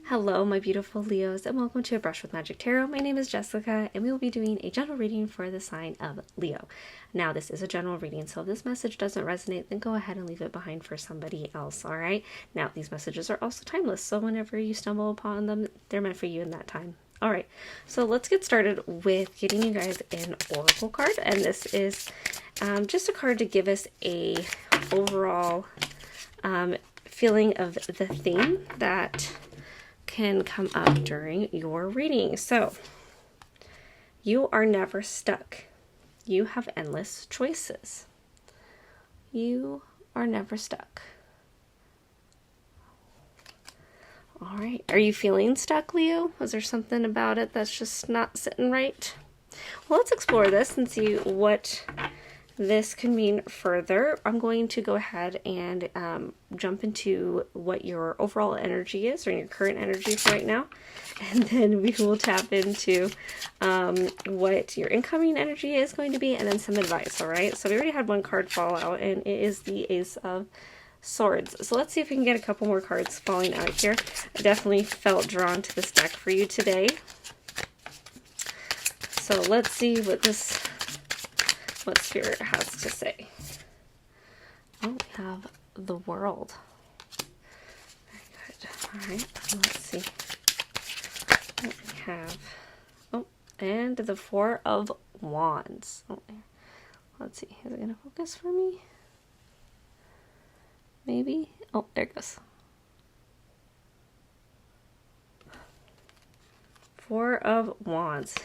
Hello, my beautiful Leos, and welcome to Brush with Magick Tarot. My name is Jessica, and we will be doing a general reading for the sign of Leo. Now, this is a general reading, so if this message doesn't resonate, then go ahead and leave it behind for somebody else, all right? Now, these messages are also timeless, so whenever you stumble upon them, they're meant for you in that time. All right, so let's get started with getting you guys an oracle card, and this is just a card to give us a overall feeling of the theme that can come up during your reading. So, you are never stuck. You have endless choices. You are never stuck. All right. Are you feeling stuck, Leo? Was there something about it that's just not sitting right? Well, let's explore this and see what this can mean further. I'm going to go ahead and jump into what your overall energy is, or your current energy for right now, and then we will tap into what your incoming energy is going to be, and then some advice. All right, so we already had one card fall out, and it is the Ace of Swords. So let's see if we can get a couple more cards falling out here. I definitely felt drawn to this deck for you today, so let's see what Spirit has to say. Oh, we have the World. Very good. All right, let's see what we have. Oh, and the Four of Wands. Oh, let's see. Is it going to focus for me? Maybe. Oh, there it goes. Four of Wands.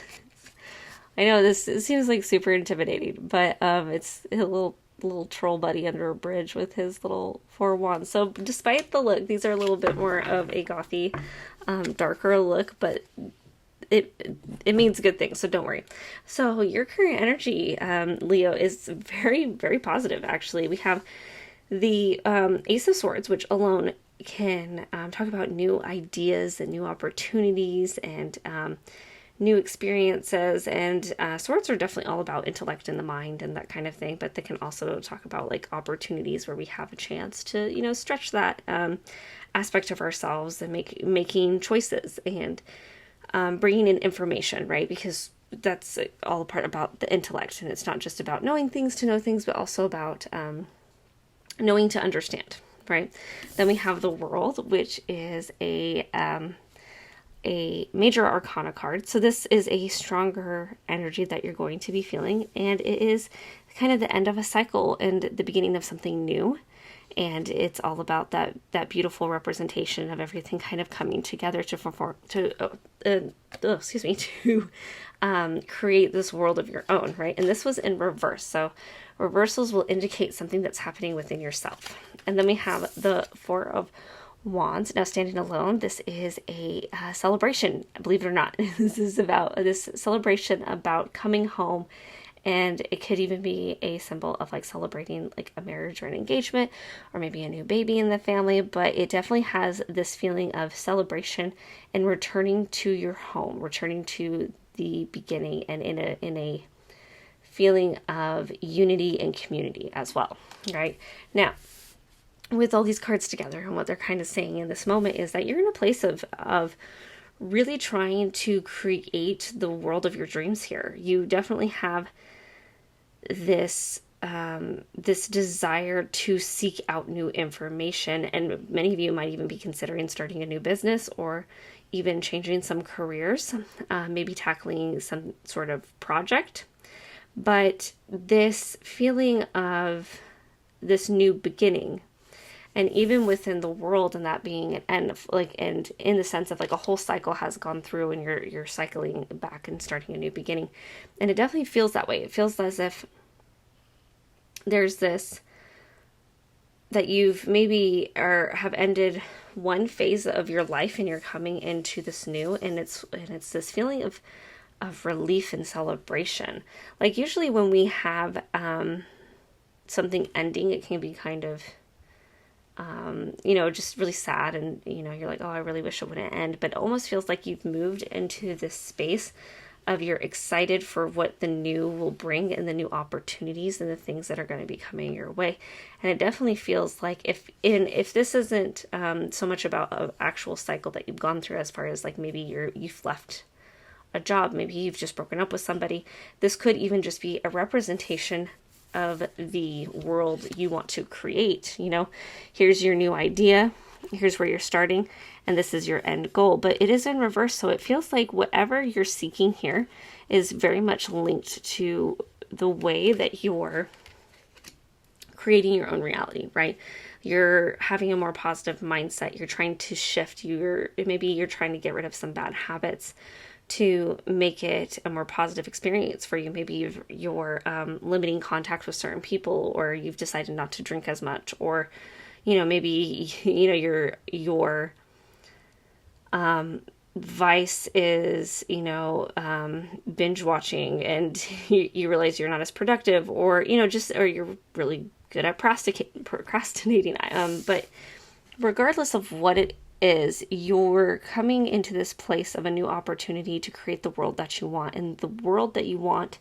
I know it seems like super intimidating, but it's a little troll buddy under a bridge with his little four wands. So despite the look, these are a little bit more of a gothy, darker look, but it means good things, so don't worry. So your current energy, Leo, is very, very positive, actually. We have the Ace of Swords, which alone can talk about new ideas and new opportunities and new experiences, and swords are definitely all about intellect and the mind and that kind of thing, but they can also talk about like opportunities where we have a chance to, you know, stretch that aspect of ourselves and making choices and bringing in information, right? Because that's all a part about the intellect, and it's not just about knowing things to know things, but also about knowing to understand, right? Then we have the World, which is a major arcana card. So this is a stronger energy that you're going to be feeling, and it is kind of the end of a cycle and the beginning of something new. And it's all about that beautiful representation of everything kind of coming together to create this world of your own, right? And this was in reverse. So reversals will indicate something that's happening within yourself. And then we have the Four of Wands. Now, standing alone, this is a celebration, believe it or not. This is about this celebration about coming home, and it could even be a symbol of like celebrating like a marriage or an engagement, or maybe a new baby in the family, but it definitely has this feeling of celebration and returning to your home, returning to the beginning, and in a feeling of unity and community as well, right? Now, with all these cards together, and what they're kind of saying in this moment is that you're in a place of really trying to create the world of your dreams here. You definitely have this this desire to seek out new information, and many of you might even be considering starting a new business or even changing some careers, maybe tackling some sort of project. But this feeling of this new beginning, and even within the World, and that being an end of, like, and in the sense of like a whole cycle has gone through, and you're cycling back and starting a new beginning. And it definitely feels that way. It feels as if there's this, that you've maybe have ended one phase of your life and you're coming into this new, and it's this feeling of relief and celebration. Like usually when we have something ending, it can be kind of just really sad, and you're like, oh, I really wish it wouldn't end. But it almost feels like you've moved into this space of you're excited for what the new will bring and the new opportunities and the things that are going to be coming your way. And it definitely feels like if this isn't so much about an actual cycle that you've gone through, as far as like maybe you've left a job, maybe you've just broken up with somebody, this could even just be a representation of the world you want to create. Here's your new idea, here's where you're starting, and this is your end goal. But it is in reverse, so it feels like whatever you're seeking here is very much linked to the way that you're creating your own reality, right? You're having a more positive mindset, you're trying to shift, maybe you're trying to get rid of some bad habits to make it a more positive experience for you. Maybe you're limiting contact with certain people, or you've decided not to drink as much, or maybe your vice is binge watching, and you realize you're not as productive, or or you're really good at procrastinating. But regardless of what it is, you're coming into this place of a new opportunity to create the world that you want. And the world that you want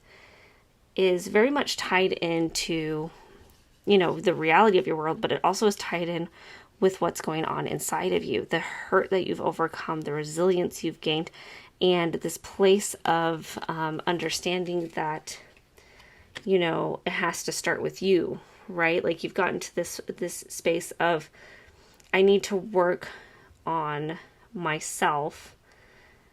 is very much tied into, the reality of your world, but it also is tied in with what's going on inside of you, the hurt that you've overcome, the resilience you've gained, and this place of understanding that, it has to start with you, right? Like you've gotten to this space of, I need to work on myself,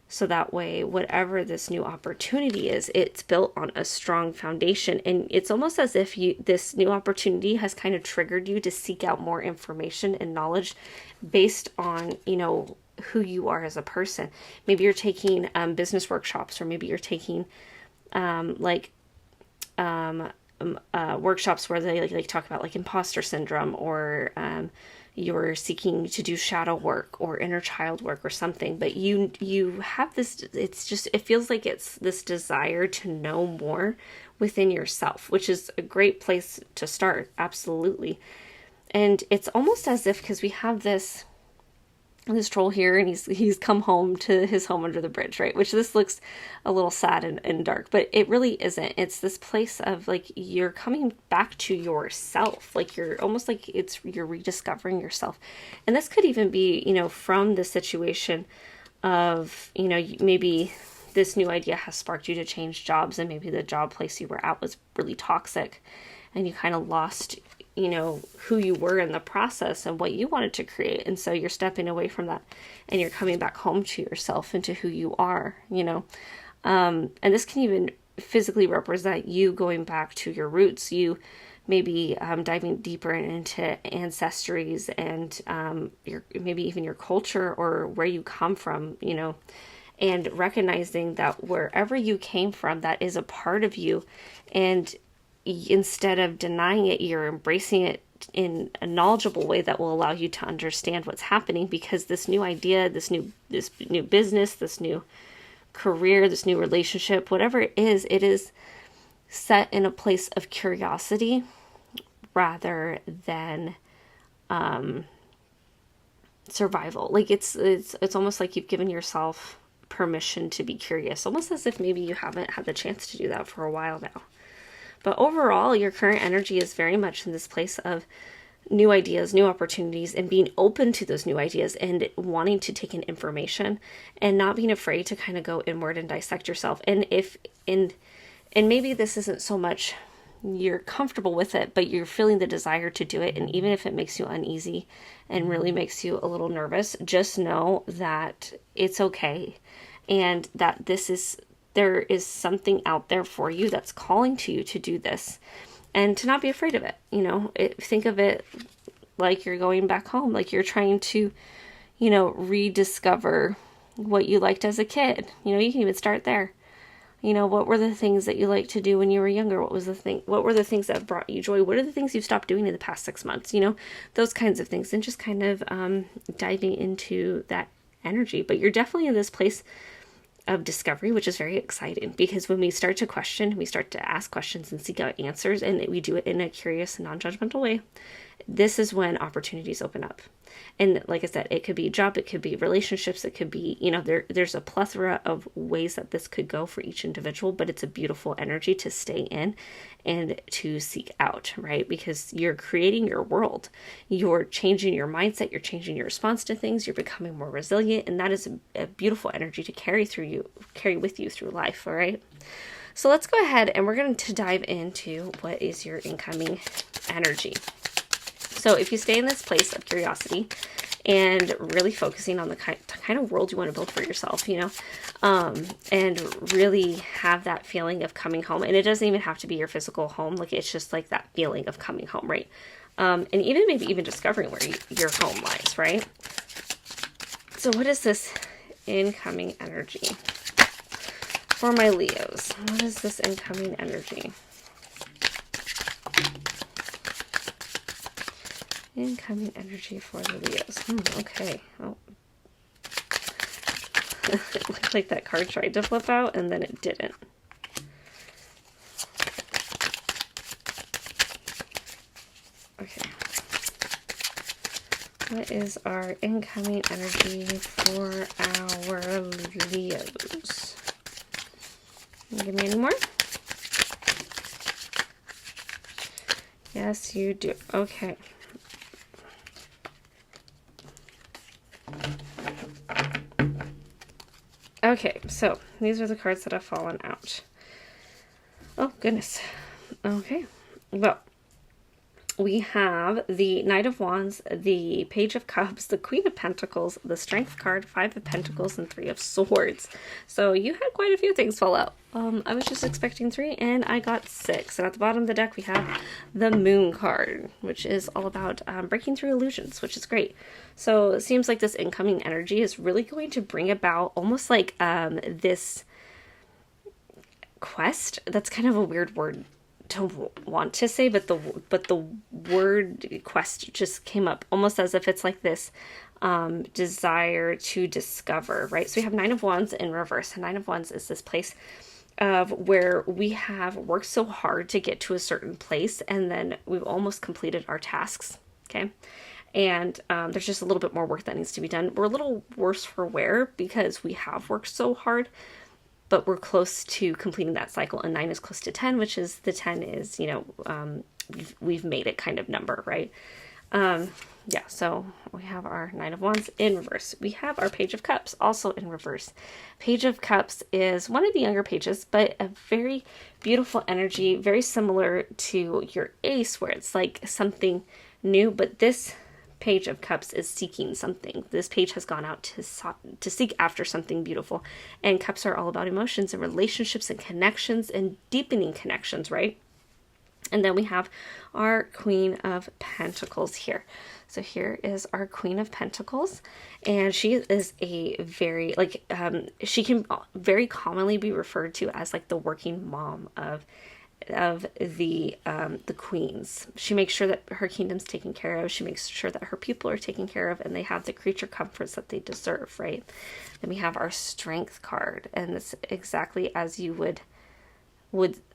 so that way whatever this new opportunity is, it's built on a strong foundation. And it's almost as if this new opportunity has kind of triggered you to seek out more information and knowledge based on who you are as a person. Maybe you're taking business workshops, or maybe you're taking workshops where they like talk about like imposter syndrome, or you're seeking to do shadow work or inner child work or something. But you have this, it feels like it's this desire to know more within yourself, which is a great place to start. Absolutely. And it's almost as if, because we have this troll here, and he's come home to his home under the bridge, right? Which this looks a little sad and dark, but it really isn't. It's this place of like, you're coming back to yourself. Like you're almost like you're rediscovering yourself. And this could even be, from the situation of, maybe this new idea has sparked you to change jobs, and maybe the job place you were at was really toxic, and you kind of lost who you were in the process and what you wanted to create. And so you're stepping away from that, and you're coming back home to yourself and to who you are, and this can even physically represent you going back to your roots. You maybe diving deeper into ancestries and maybe even your culture, or where you come from, and recognizing that wherever you came from, that is a part of you. And instead of denying it, you're embracing it in a knowledgeable way that will allow you to understand what's happening, because this new idea, this new business, this new career, this new relationship, whatever it is set in a place of curiosity rather than survival. Like it's almost like you've given yourself permission to be curious, almost as if maybe you haven't had the chance to do that for a while now. But overall, your current energy is very much in this place of new ideas, new opportunities, and being open to those new ideas, and wanting to take in information, and not being afraid to kind of go inward and dissect yourself. And maybe this isn't so much you're comfortable with it, but you're feeling the desire to do it. And even if it makes you uneasy and really makes you a little nervous, just know that it's okay, and that there is something out there for you that's calling to you to do this, and to not be afraid of it. Think of it like you're going back home, like you're trying to, rediscover what you liked as a kid. You can even start there. What were the things that you liked to do when you were younger? What were the things that brought you joy? What are the things you've stopped doing in the past 6 months? Those kinds of things, and just kind of diving into that energy. But you're definitely in this place of discovery, which is very exciting, because when we start to question, we start to ask questions and seek out answers, and we do it in a curious and non-judgmental way, this is when opportunities open up. And like I said, it could be a job, it could be relationships, it could be, you know, there's a plethora of ways that this could go for each individual, but it's a beautiful energy to stay in and to seek out, right? Because you're creating your world, you're changing your mindset, you're changing your response to things, you're becoming more resilient, and that is a beautiful energy to carry with you through life, all right? So let's go ahead and we're going to dive into what is your incoming energy. So if you stay in this place of curiosity and really focusing on the kind of world you want to build for yourself, you know, and really have that feeling of coming home. And it doesn't even have to be your physical home. Like, it's just like that feeling of coming home, right? And even maybe even discovering where your home lies, right? So what is this incoming energy for my Leos? What is this incoming energy? Incoming energy for the Leos. Okay. Oh. It looked like that card tried to flip out and then it didn't. Okay. What is our incoming energy for our Leos? Give me any more? Yes, you do. Okay. Okay, so these are the cards that have fallen out. Oh, goodness. Okay. Well, we have the Knight of Wands, the Page of Cups, the Queen of Pentacles, the Strength card, 5 of Pentacles, and 3 of Swords. So you had quite a few things fall out. I was just expecting 3, and I got 6. And at the bottom of the deck, we have the Moon card, which is all about breaking through illusions, which is great. So it seems like this incoming energy is really going to bring about almost like this quest. That's kind of a weird word to want to say, but the word quest just came up almost as if it's like this desire to discover, right? So we have 9 of Wands in reverse. And 9 of Wands is this place of where we have worked so hard to get to a certain place, and then we've almost completed our tasks, okay? And there's just a little bit more work that needs to be done. We're a little worse for wear because we have worked so hard, but we're close to completing that cycle. And 9 is close to 10, which is the 10 is, you know, we've made it kind of number, right? Yeah, so we have our 9 of Wands in reverse. We have our Page of Cups also in reverse. Page of Cups is one of the younger pages, but a very beautiful energy, very similar to your Ace, where it's like something new, but this Page of Cups is seeking something. This page has gone out to seek after something beautiful. And cups are all about emotions and relationships and connections and deepening connections, right? And then we have our Queen of Pentacles here. So here is our Queen of Pentacles. And she is a very, like, she can very commonly be referred to as like the working mom of the queens. She makes sure that her kingdom's taken care of. She makes sure that her people are taken care of and they have the creature comforts that they deserve, right? Then we have our Strength card, and it's exactly as you would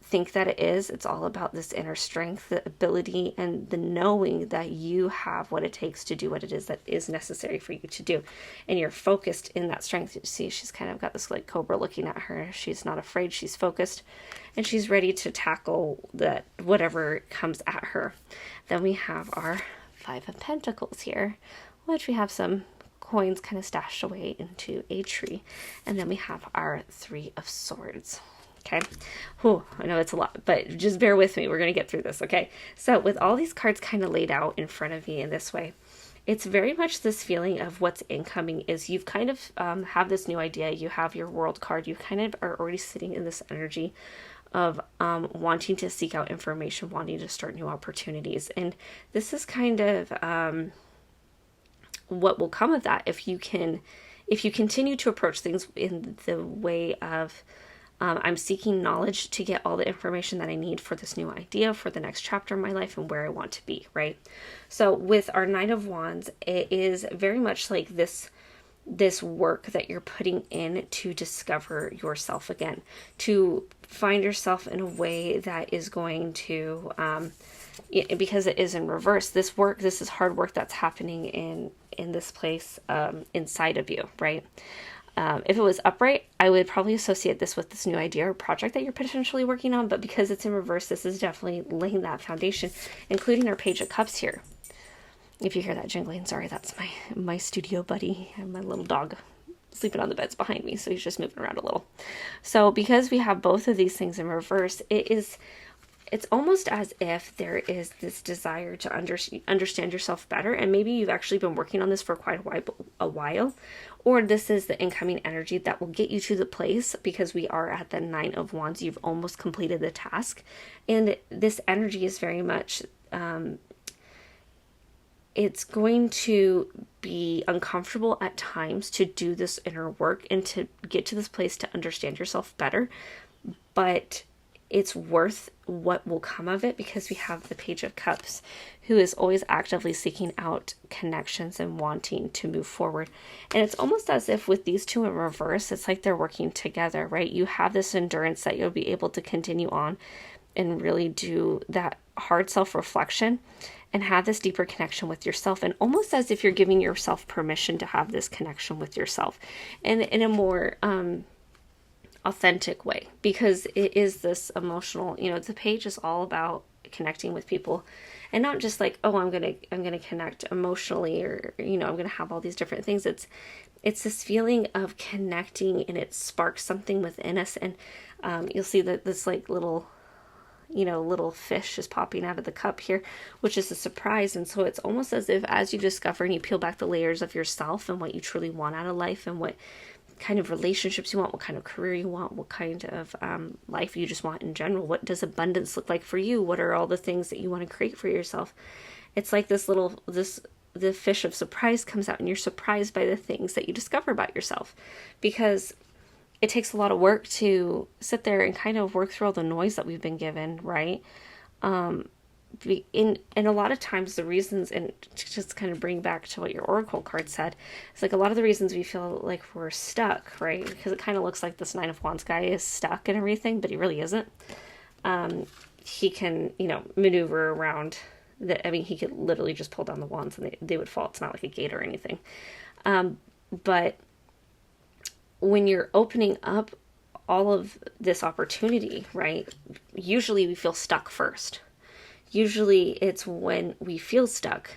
think that it is. It's all about this inner strength, the ability, and the knowing that you have what it takes to do what it is that is necessary for you to do. And you're focused in that strength. You see, she's kind of got this like cobra looking at her. She's not afraid. She's focused, and she's ready to tackle that whatever comes at her. Then we have our 5 of Pentacles here, which we have some coins kind of stashed away into a tree. And then we have our 3 of Swords. Okay. Whew, I know it's a lot, but just bear with me. We're going to get through this. Okay. So with all these cards kind of laid out in front of me in this way, it's very much this feeling of what's incoming is you've kind of have this new idea. You have your World card. You kind of are already sitting in this energy of wanting to seek out information, wanting to start new opportunities. And this is kind of what will come of that if you continue to approach things in the way of I'm seeking knowledge to get all the information that I need for this new idea, for the next chapter in my life and where I want to be, right? So with our 9 of Wands, it is very much like this work that you're putting in to discover yourself again, to find yourself in a way that is going to because it is in reverse, this is hard work that's happening in this place inside of you, right? If it was upright, I would probably associate this with this new idea or project that you're potentially working on. But because it's in reverse, this is definitely laying that foundation, including our Page of Cups here. If you hear that jingling, sorry, that's my studio buddy and my little dog sleeping on the beds behind me. So he's just moving around a little. So because we have both of these things in reverse, it's almost as if there is this desire to understand yourself better. And maybe you've actually been working on this for quite a while, or this is the incoming energy that will get you to the place, because we are at the Nine of Wands. You've almost completed the task. And this energy is very much, it's going to be uncomfortable at times to do this inner work and to get to this place to understand yourself better. But it's worth what will come of it, because we have the Page of Cups, who is always actively seeking out connections and wanting to move forward. And it's almost as if with these two in reverse, it's like they're working together, right? You have this endurance that you'll be able to continue on and really do that hard self-reflection and have this deeper connection with yourself, and almost as if you're giving yourself permission to have this connection with yourself, and in a more authentic way, because it is this emotional, the page is all about connecting with people, and not just like, oh, I'm gonna connect emotionally, or I'm gonna have all these different things. It's this feeling of connecting, and it sparks something within us. And you'll see that this like little fish is popping out of the cup here, which is a surprise. And so it's almost as if, as you discover and you peel back the layers of yourself and what you truly want out of life, and what kind of relationships you want, what kind of career you want, what kind of life you just want in general, what does abundance look like for you, what are all the things that you want to create for yourself. It's like the fish of surprise comes out, and you're surprised by the things that you discover about yourself, because it takes a lot of work to sit there and kind of work through all the noise that we've been given, right? And a lot of times the reasons, and to just kind of bring back to what your oracle card said, it's like a lot of the reasons we feel like we're stuck, right? Because it kind of looks like this Nine of Wands guy is stuck and everything, but he really isn't. He can, maneuver around. He could literally just pull down the wands and they would fall. It's not like a gate or anything. But when you're opening up all of this opportunity, right? Usually we feel stuck first. Usually it's when we feel stuck,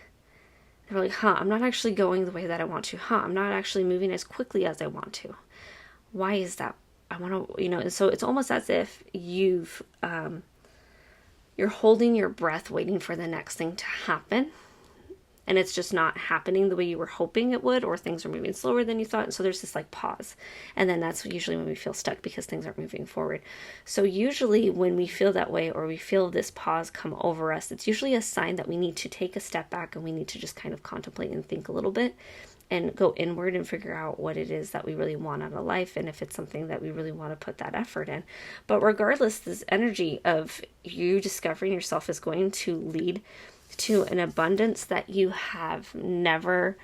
we're like, I'm not actually going the way that I want to. I'm not actually moving as quickly as I want to. Why is that? I want to, and so it's almost as if you're holding your breath, waiting for the next thing to happen. And it's just not happening the way you were hoping it would, or things are moving slower than you thought. And so there's this like pause. And then that's usually when we feel stuck, because things aren't moving forward. So usually when we feel that way, or we feel this pause come over us, it's usually a sign that we need to take a step back, and we need to just kind of contemplate and think a little bit, and go inward and figure out what it is that we really want out of life, and if it's something that we really want to put that effort in. But regardless, this energy of you discovering yourself is going to lead to an abundance that you have never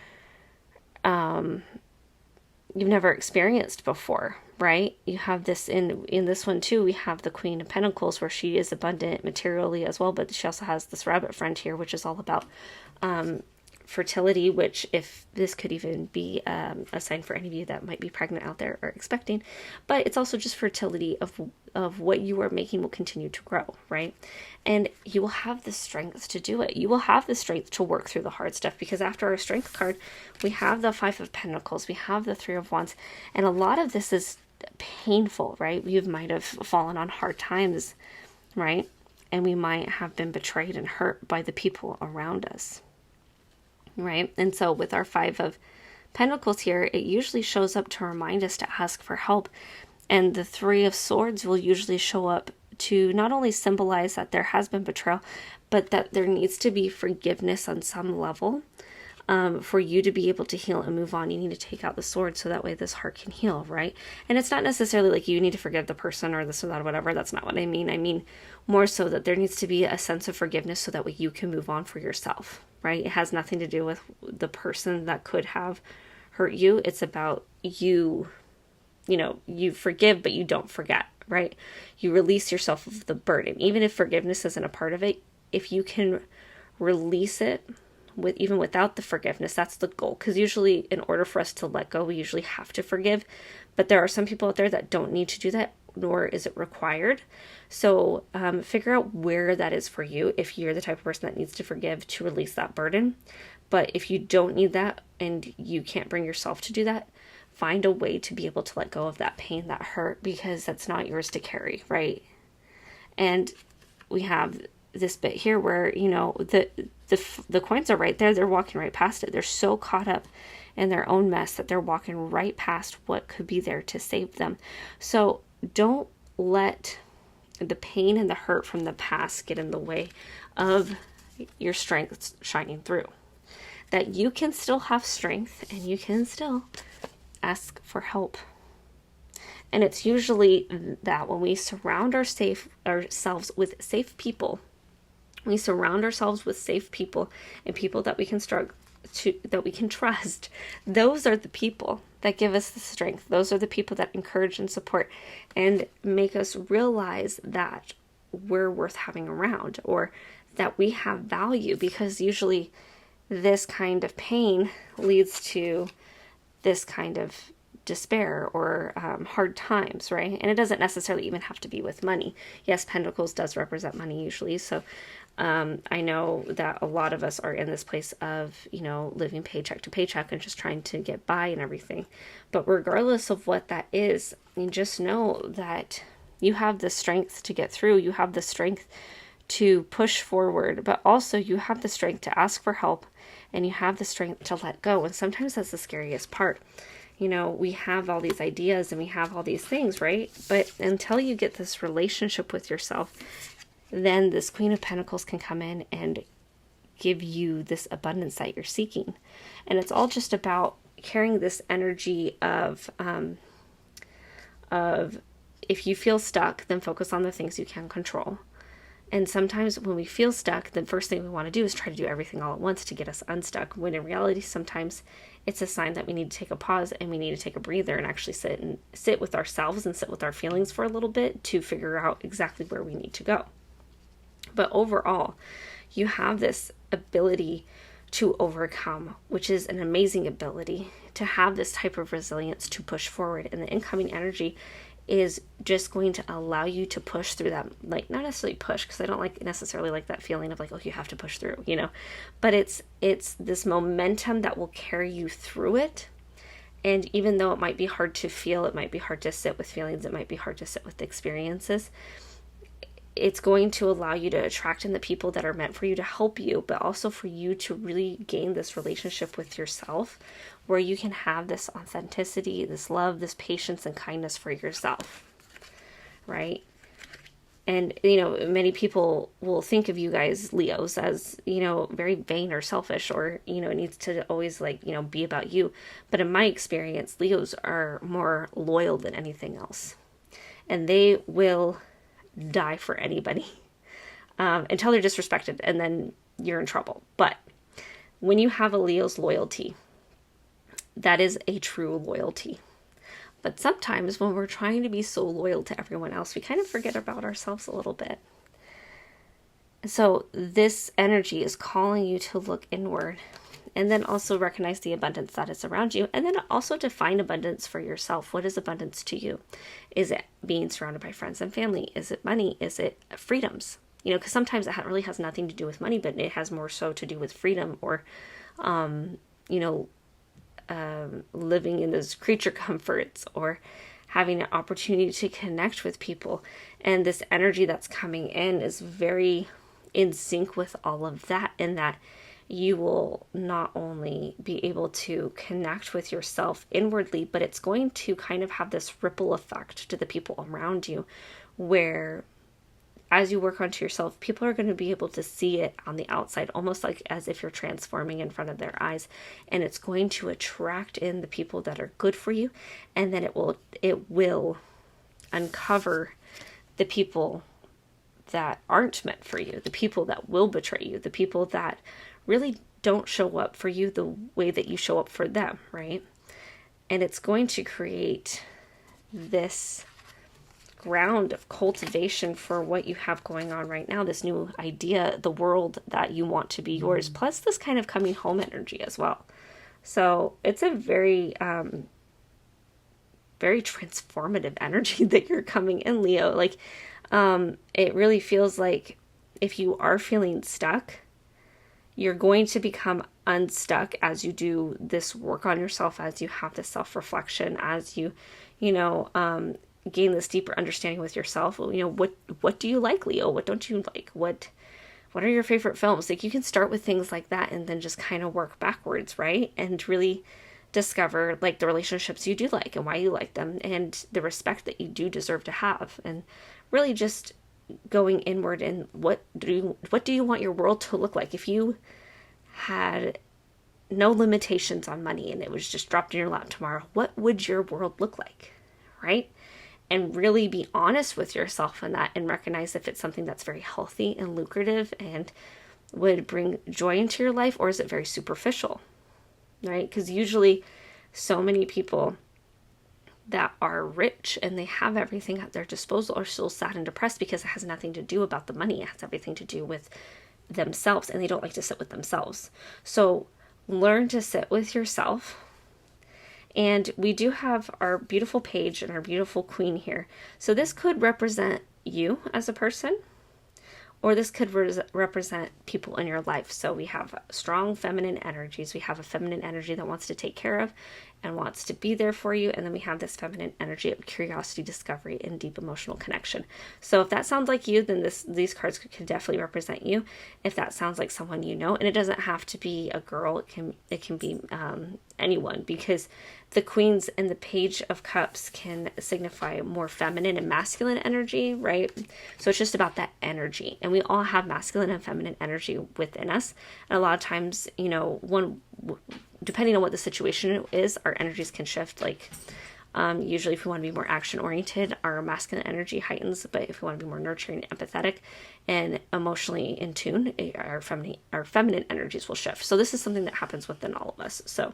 experienced before, right? You have this in this one too. We have the Queen of Pentacles, where she is abundant materially as well, but she also has this rabbit friend here, which is all about fertility, which, if this could even be a sign for any of you that might be pregnant out there or expecting, but it's also just fertility of what you are making will continue to grow, right? And you will have the strength to do it. You will have the strength to work through the hard stuff, because after our strength card, we have the Five of Pentacles, we have the Three of Wands, and a lot of this is painful, right? We might have fallen on hard times, right? And we might have been betrayed and hurt by the people around us, right? And so with our Five of Pentacles here, it usually shows up to remind us to ask for help. And the Three of Swords will usually show up to not only symbolize that there has been betrayal, but that there needs to be forgiveness on some level. For you to be able to heal and move on, you need to take out the sword, so that way this heart can heal, right? And it's not necessarily like you need to forgive the person or this or that or whatever. That's not what I mean. I mean more so that there needs to be a sense of forgiveness, so that way you can move on for yourself, right? It has nothing to do with the person that could have hurt you. It's about you forgive, but you don't forget, right? You release yourself of the burden. Even if forgiveness isn't a part of it, if you can release it with even without the forgiveness, that's the goal. Because usually in order for us to let go, we usually have to forgive. But there are some people out there that don't need to do that, nor is it required. So figure out where that is for you. If you're the type of person that needs to forgive to release that burden. But if you don't need that and you can't bring yourself to do that, find a way to be able to let go of that pain, that hurt, because that's not yours to carry, right? And we have this bit here where, the coins are right there. They're walking right past it. They're so caught up in their own mess that they're walking right past what could be there to save them. So don't let the pain and the hurt from the past get in the way of your strength shining through. That you can still have strength and you can still ask for help. And it's usually that when we surround ourselves with safe people, we surround ourselves with safe people and people that we can that we can trust. Those are the people that give us the strength. Those are the people that encourage and support and make us realize that we're worth having around, or that we have value, because usually this kind of pain leads to this kind of despair or hard times, right? And it doesn't necessarily even have to be with money. Yes, Pentacles does represent money usually. So I know that a lot of us are in this place of, living paycheck to paycheck and just trying to get by and everything. But regardless of what that is, you just know that you have the strength to get through. You have the strength to push forward, but also you have the strength to ask for help, and you have the strength to let go. And sometimes that's the scariest part. We have all these ideas and we have all these things, right? But until you get this relationship with yourself, then this Queen of Pentacles can come in and give you this abundance that you're seeking. And it's all just about carrying this energy of if you feel stuck, then focus on the things you can control. And sometimes when we feel stuck, the first thing we want to do is try to do everything all at once to get us unstuck. When in reality, sometimes it's a sign that we need to take a pause and we need to take a breather and actually sit with ourselves and sit with our feelings for a little bit to figure out exactly where we need to go. But overall, you have this ability to overcome, which is an amazing ability to have this type of resilience to push forward. And the incoming energy is just going to allow you to push through that, like not necessarily push, because I don't necessarily like that feeling of you have to push through, but it's this momentum that will carry you through it. And even though it might be hard to feel, it might be hard to sit with feelings, it might be hard to sit with experiences, it's going to allow you to attract in the people that are meant for you to help you, but also for you to really gain this relationship with yourself where you can have this authenticity, this love, this patience and kindness for yourself, right? And, many people will think of you guys, Leos, as, very vain or selfish, or, it needs to always be about you. But in my experience, Leos are more loyal than anything else. And they will die for anybody until they're disrespected, and then you're in trouble. But when you have a Leo's loyalty, that is a true loyalty. But sometimes when we're trying to be so loyal to everyone else, we kind of forget about ourselves a little bit. So this energy is calling you to look inward, and then also recognize the abundance that is around you, and then also define abundance for yourself. What is abundance to you? Is it being surrounded by friends and family? Is it money? Is it freedoms? Because sometimes it really has nothing to do with money, but it has more so to do with freedom, or, living in those creature comforts, or having an opportunity to connect with people. And this energy that's coming in is very in sync with all of that, in that you will not only be able to connect with yourself inwardly, but it's going to kind of have this ripple effect to the people around you, where as you work onto yourself, people are going to be able to see it on the outside, almost like as if you're transforming in front of their eyes. And it's going to attract in the people that are good for you. And then it will uncover the people that aren't meant for you, the people that will betray you, the people that really don't show up for you the way that you show up for them, right? And it's going to create this ground of cultivation for what you have going on right now, this new idea, the world that you want to be yours, plus this kind of coming home energy as well. So it's a very, very transformative energy that you're coming in, Leo. Like, it really feels like if you are feeling stuck, you're going to become unstuck as you do this work on yourself, as you have this self-reflection, as you gain this deeper understanding with yourself. What do you like, Leo? What don't you like? What are your favorite films? Like, you can start with things like that and then just kind of work backwards, right? And really discover like the relationships you do like and why you like them and the respect that you do deserve to have, and really just going inward and what do you want your world to look like? If you had no limitations on money and it was just dropped in your lap tomorrow, what would your world look like, right? And really be honest with yourself in that and recognize if it's something that's very healthy and lucrative and would bring joy into your life, or is it very superficial, right? Because usually so many people that are rich and they have everything at their disposal are still sad and depressed because it has nothing to do about the money. It has everything to do with themselves, and they don't like to sit with themselves. So learn to sit with yourself. And we do have our beautiful page and our beautiful queen here. So this could represent you as a person, or this could represent people in your life. So we have strong feminine energies. We have a feminine energy that wants to take care of and wants to be there for you. And then we have this feminine energy of curiosity, discovery, and deep emotional connection. So if that sounds like you, then these cards could definitely represent you. If that sounds like someone you know, and it doesn't have to be a girl, it can be anyone, because the queens and the page of cups can signify more feminine and masculine energy, right? So it's just about that energy, and we all have masculine and feminine energy within us. And a lot of times, depending on what the situation is, our energies can shift. Like, usually if we want to be more action oriented, our masculine energy heightens, but if we want to be more nurturing, empathetic, and emotionally in tune, our feminine energies will shift. So this is something that happens within all of us. So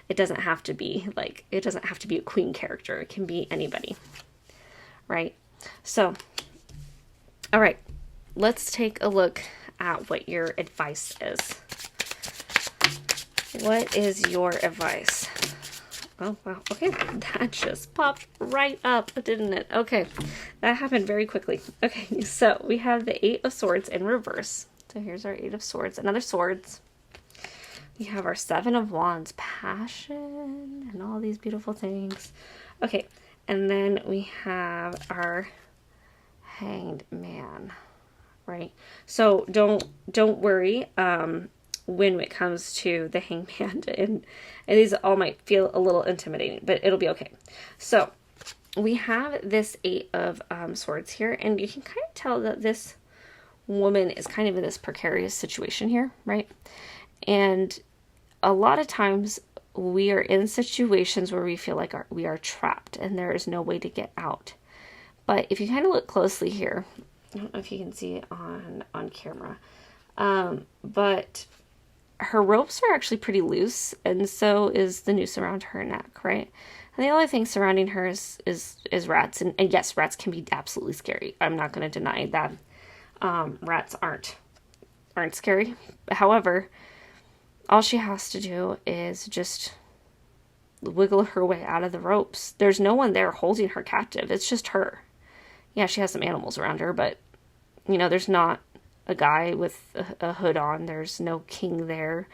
it doesn't have to be a queen character. It can be anybody, right? So, all right, let's take a look at what your advice is. What is your advice? Oh, wow. Okay, that just popped right up, didn't it? Okay, that happened very quickly. Okay, so we have the 8 of Swords in reverse. So here's our 8 of Swords, another Swords. We have our 7 of Wands, passion, and all these beautiful things. Okay, and then we have our Hanged Man, right? So don't worry when it comes to the Hangman, and these all might feel a little intimidating, but it'll be okay. So we have this 8 of Swords here, and you can kind of tell that this woman is kind of in this precarious situation here, right? And a lot of times we are in situations where we feel like we are trapped and there is no way to get out. But if you kind of look closely here, I don't know if you can see it on camera, but her ropes are actually pretty loose, and so is the noose around her neck, right? And the only thing surrounding her is rats. And yes, rats can be absolutely scary. I'm not going to deny that. Rats aren't scary. However, all she has to do is just wiggle her way out of the ropes. There's no one there holding her captive. It's just her. Yeah, she has some animals around her, but, there's not a guy with a hood on. There's no king there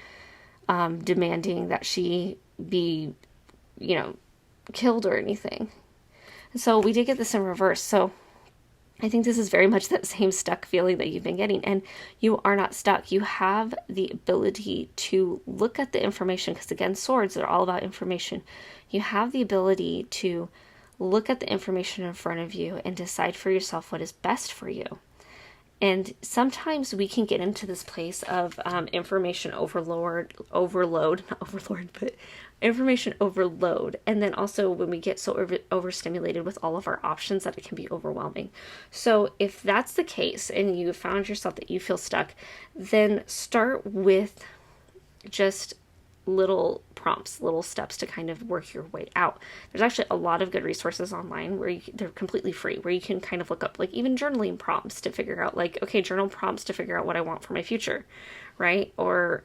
demanding that she be, killed or anything. And so we did get this in reverse. So I think this is very much that same stuck feeling that you've been getting, and you are not stuck. You have the ability to look at the information, because again, swords are all about information. You have the ability to look at the information in front of you and decide for yourself what is best for you. And sometimes we can get into this place of information overload, information overload. And then also when we get so overstimulated with all of our options that it can be overwhelming. So if that's the case and you found yourself that you feel stuck, then start with just little prompts, little steps to kind of work your way out. There's actually a lot of good resources online where they're completely free, where you can kind of look up like even journaling prompts to figure out like, okay, journal prompts to figure out what I want for my future, right? Or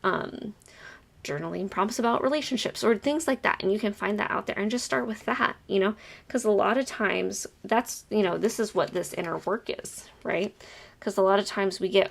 journaling prompts about relationships or things like that. And you can find that out there and just start with that, because a lot of times that's, this is what this inner work is, right? Because a lot of times we get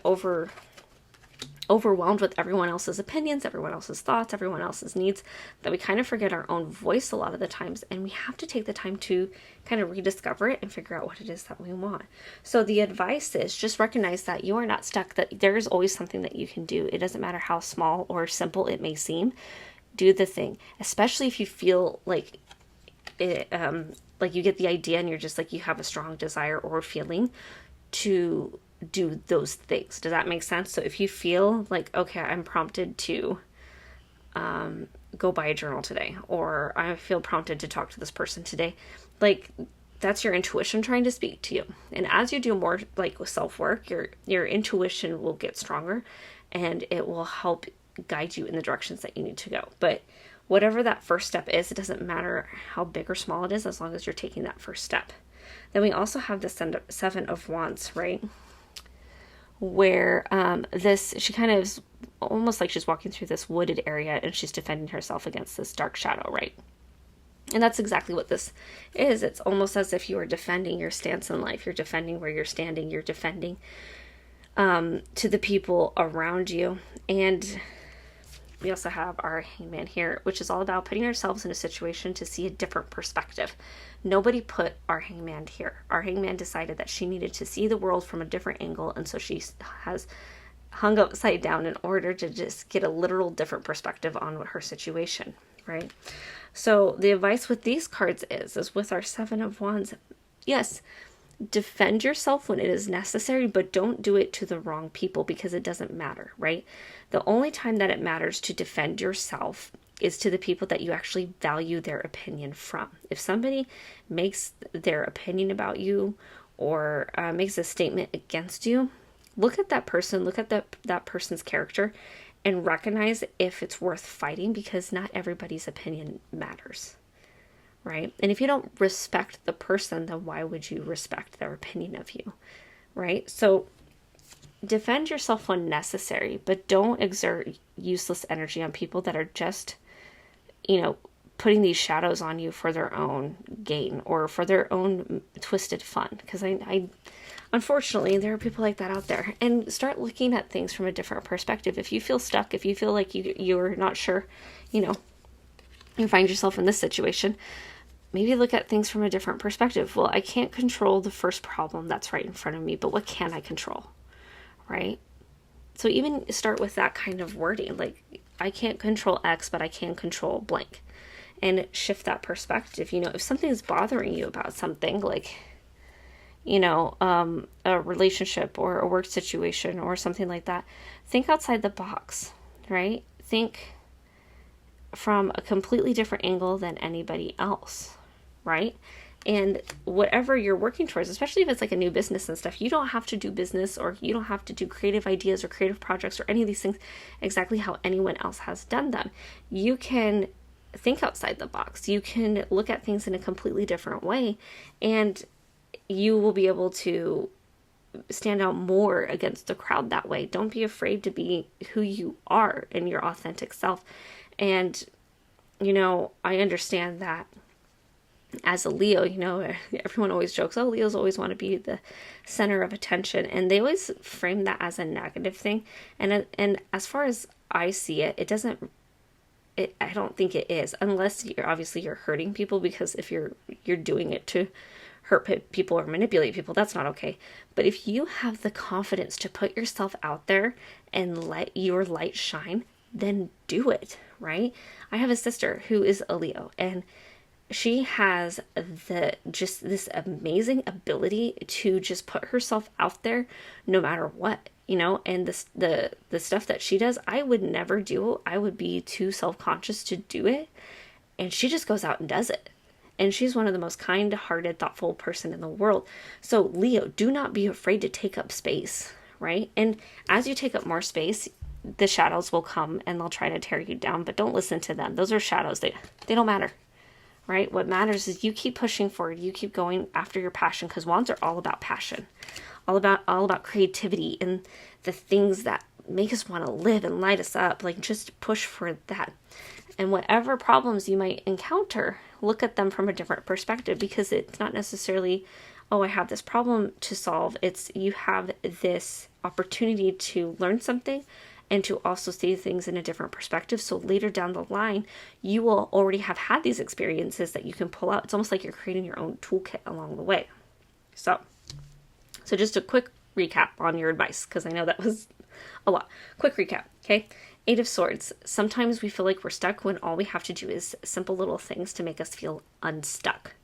overwhelmed with everyone else's opinions, everyone else's thoughts, everyone else's needs, that we kind of forget our own voice a lot of the times. And we have to take the time to kind of rediscover it and figure out what it is that we want. So the advice is just recognize that you are not stuck, that there's always something that you can do. It doesn't matter how small or simple it may seem. Do the thing, especially if you feel like it, like you get the idea and you're just like, you have a strong desire or feeling to do those things. Does that make sense? So if you feel like, okay, I'm prompted to go buy a journal today, or I feel prompted to talk to this person today, like that's your intuition trying to speak to you. And as you do more like with self-work, your intuition will get stronger and it will help guide you in the directions that you need to go. But whatever that first step is, it doesn't matter how big or small it is, as long as you're taking that first step. Then we also have the Seven of Wands, right? Where she kind of is almost like she's walking through this wooded area and she's defending herself against this dark shadow, right? And that's exactly what this is. It's almost as if you are defending your stance in life. You're defending where you're standing. You're defending to the people around you. And we also have our Hangman here, which is all about putting ourselves in a situation to see a different perspective. Nobody put our Hangman here. Our Hangman decided that she needed to see the world from a different angle, and so she has hung upside down in order to just get a literal different perspective on her situation, right? So the advice with these cards is with our Seven of Wands, yes, defend yourself when it is necessary, but don't do it to the wrong people, because it doesn't matter, right? The only time that it matters to defend yourself is to the people that you actually value their opinion from. If somebody makes their opinion about you or makes a statement against you, look at that person, look at that person's character, and recognize if it's worth fighting, because not everybody's opinion matters, right? And if you don't respect the person, then why would you respect their opinion of you, right? So defend yourself when necessary, but don't exert useless energy on people that are just, putting these shadows on you for their own gain or for their own twisted fun. Because I unfortunately, there are people like that out there. And start looking at things from a different perspective. If you feel stuck, if you feel like you're not sure, you find yourself in this situation, maybe look at things from a different perspective. Well, I can't control the first problem that's right in front of me, but what can I control, right? So even start with that kind of wording, like, I can't control X, but I can control blank. And shift that perspective. If something's bothering you about something, like, a relationship or a work situation or something like that, think outside the box, right? Think from a completely different angle than anybody else, right? And whatever you're working towards, especially if it's like a new business and stuff, you don't have to do business, or you don't have to do creative ideas or creative projects or any of these things exactly how anyone else has done them. You can think outside the box. You can look at things in a completely different way, and you will be able to stand out more against the crowd that way. Don't be afraid to be who you are and your authentic self. And, I understand that as a Leo, everyone always jokes, oh, Leos always want to be the center of attention. And they always frame that as a negative thing. And as far as I see it, I don't think it is, unless you're hurting people, because if you're doing it to hurt people or manipulate people, that's not okay. But if you have the confidence to put yourself out there and let your light shine, then do it, right? I have a sister who is a Leo, and she has this amazing ability to just put herself out there no matter what, and the stuff that she does, I would never do. I would be too self-conscious to do it. And she just goes out and does it. And she's one of the most kind-hearted, thoughtful person in the world. So Leo, do not be afraid to take up space, right? And as you take up more space, the shadows will come and they'll try to tear you down, but don't listen to them. Those are shadows. They don't matter, right? What matters is you keep pushing forward. You keep going after your passion, because wands are all about passion, all about creativity and the things that make us want to live and light us up. Like, just push for that. And whatever problems you might encounter, look at them from a different perspective, because it's not necessarily, oh, I have this problem to solve. It's you have this opportunity to learn something and to also see things in a different perspective. So later down the line, you will already have had these experiences that you can pull out. It's almost like you're creating your own toolkit along the way. So just a quick recap on your advice, because I know that was a lot. Quick recap, okay? 8 of Swords. Sometimes we feel like we're stuck when all we have to do is simple little things to make us feel unstuck,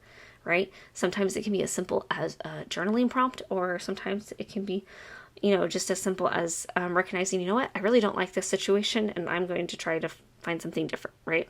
right? Sometimes it can be as simple as a journaling prompt, or sometimes it can be, just as simple as recognizing, you know what, I really don't like this situation and I'm going to try to find something different, right?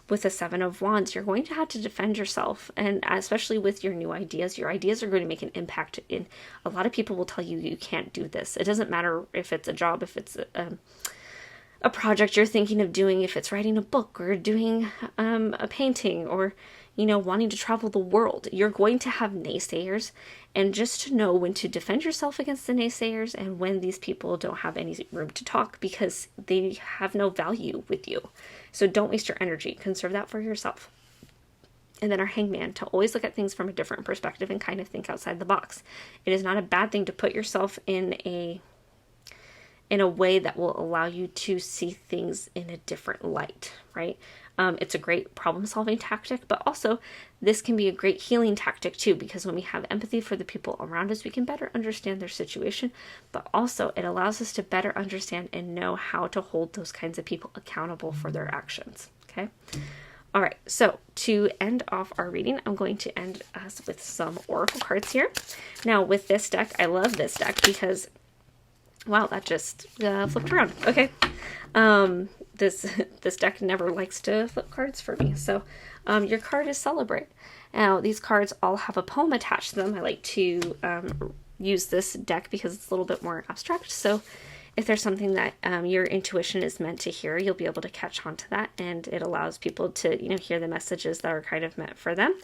With the 7 of Wands, you're going to have to defend yourself, and especially with your new ideas, your ideas are going to make an impact. In a lot of people will tell you you can't do this. It doesn't matter if it's a job, if it's a project you're thinking of doing, if it's writing a book or doing a painting, or wanting to travel the world. You're going to have naysayers, and just to know when to defend yourself against the naysayers and when these people don't have any room to talk, because they have no value with you. So don't waste your energy. Conserve that for yourself. And then our Hangman, to always look at things from a different perspective and kind of think outside the box. It is not a bad thing to put yourself in a way that will allow you to see things in a different light, right? It's a great problem-solving tactic, but also this can be a great healing tactic too, because when we have empathy for the people around us, we can better understand their situation, but also it allows us to better understand and know how to hold those kinds of people accountable for their actions, okay? All right, so to end off our reading, I'm going to end us with some oracle cards here. Now, with this deck, I love this deck because, wow, that just flipped around. Okay. This deck never likes to flip cards for me. So your card is Celebrate. Now, these cards all have a poem attached to them. I like to use this deck because it's a little bit more abstract. So if there's something that your intuition is meant to hear, you'll be able to catch on to that, and it allows people to, hear the messages that are kind of meant for them.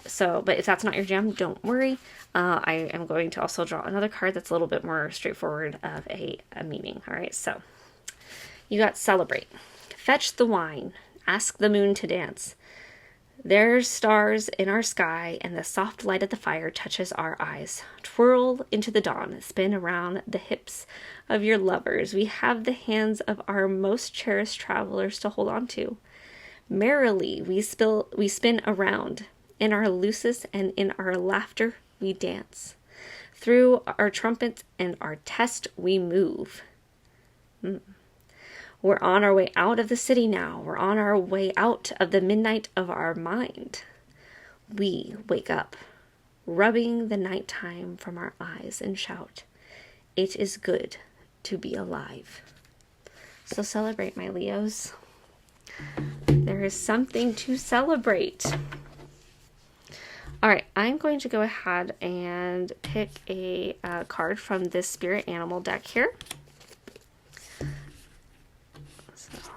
So, but if that's not your jam, don't worry. I am going to also draw another card that's a little bit more straightforward of a meaning. All right, so you got Celebrate. Fetch the wine, ask the moon to dance. There's stars in our sky, and the soft light of the fire touches our eyes. Twirl into the dawn, spin around the hips of your lovers. We have the hands of our most cherished travelers to hold on to. Merrily we spin around. In our loosest and in our laughter we dance. Through our trumpets and our test we move. We're on our way out of the city now. We're on our way out of the midnight of our mind. We wake up, rubbing the nighttime from our eyes, and shout, "It is good to be alive." So celebrate, my Leos. There is something to celebrate. All right, I'm going to go ahead and pick a card from this spirit animal deck here.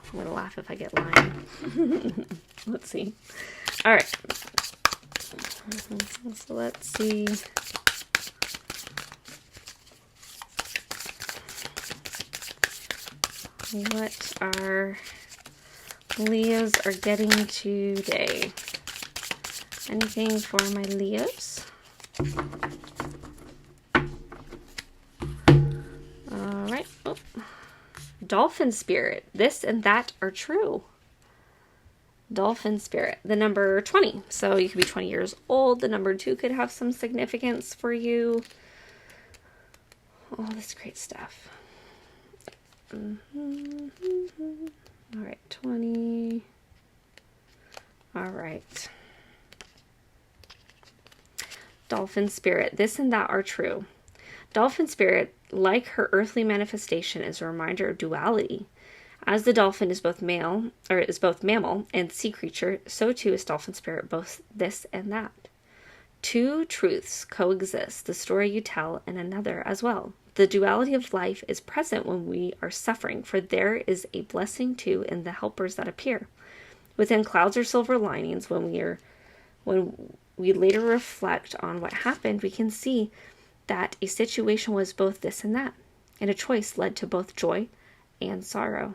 I'm going to laugh if I get lying. Let's see. All right. So let's see. What our Leos are getting today. Anything for my Leos? All right. Oh. Dolphin Spirit. This and that are true. Dolphin Spirit. The number 20. So you could be 20 years old. The number 2 could have some significance for you. All this great stuff. All right. 20. All right. Dolphin Spirit. This and that are true. Dolphin Spirit, like her earthly manifestation, is a reminder of duality. As the dolphin is both mammal and sea creature, so too is Dolphin Spirit, both this and that. Two truths coexist, the story you tell and another as well. The duality of life is present when we are suffering, for there is a blessing too in the helpers that appear. Within clouds or silver linings, when we later reflect on what happened, we can see that a situation was both this and that, and a choice led to both joy and sorrow.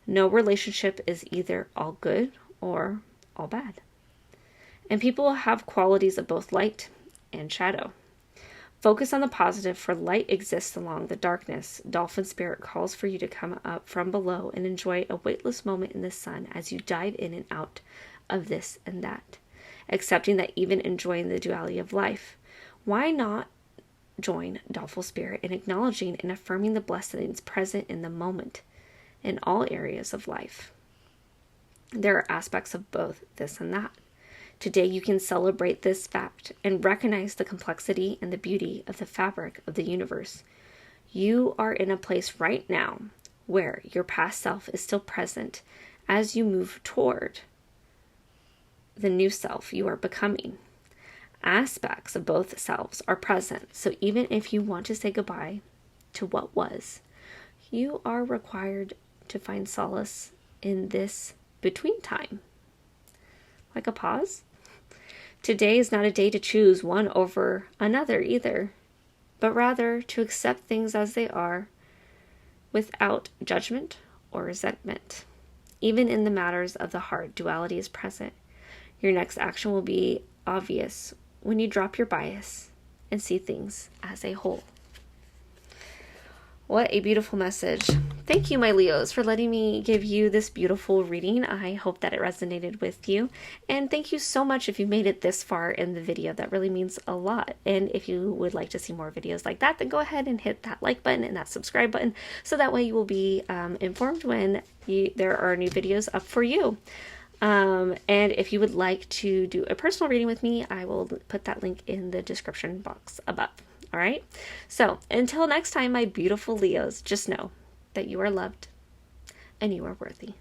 No relationship is either all good or all bad. And people have qualities of both light and shadow. Focus on the positive, for light exists along the darkness. Dolphin Spirit calls for you to come up from below and enjoy a weightless moment in the sun as you dive in and out of this and that, accepting that even enjoying the duality of life. Why not join Dolphin Spirit in acknowledging and affirming the blessings present in the moment in all areas of life? There are aspects of both this and that. Today you can celebrate this fact and recognize the complexity and the beauty of the fabric of the universe. You are in a place right now where your past self is still present as you move toward the new self you are becoming. Aspects of both selves are present, so even if you want to say goodbye to what was, you are required to find solace in this between time. Like a pause. Today is not a day to choose one over another either, but rather to accept things as they are without judgment or resentment. Even in the matters of the heart, duality is present. Your next action will be obvious when you drop your bias and see things as a whole. What a beautiful message. Thank you, my Leos, for letting me give you this beautiful reading. I hope that it resonated with you. And thank you so much if you made it this far in the video. That really means a lot. And if you would like to see more videos like that, then go ahead and hit that like button and that subscribe button, so that way you will be informed when there are new videos up for you. And if you would like to do a personal reading with me, I will put that link in the description box above. All right. So until next time, my beautiful Leos, just know that you are loved and you are worthy.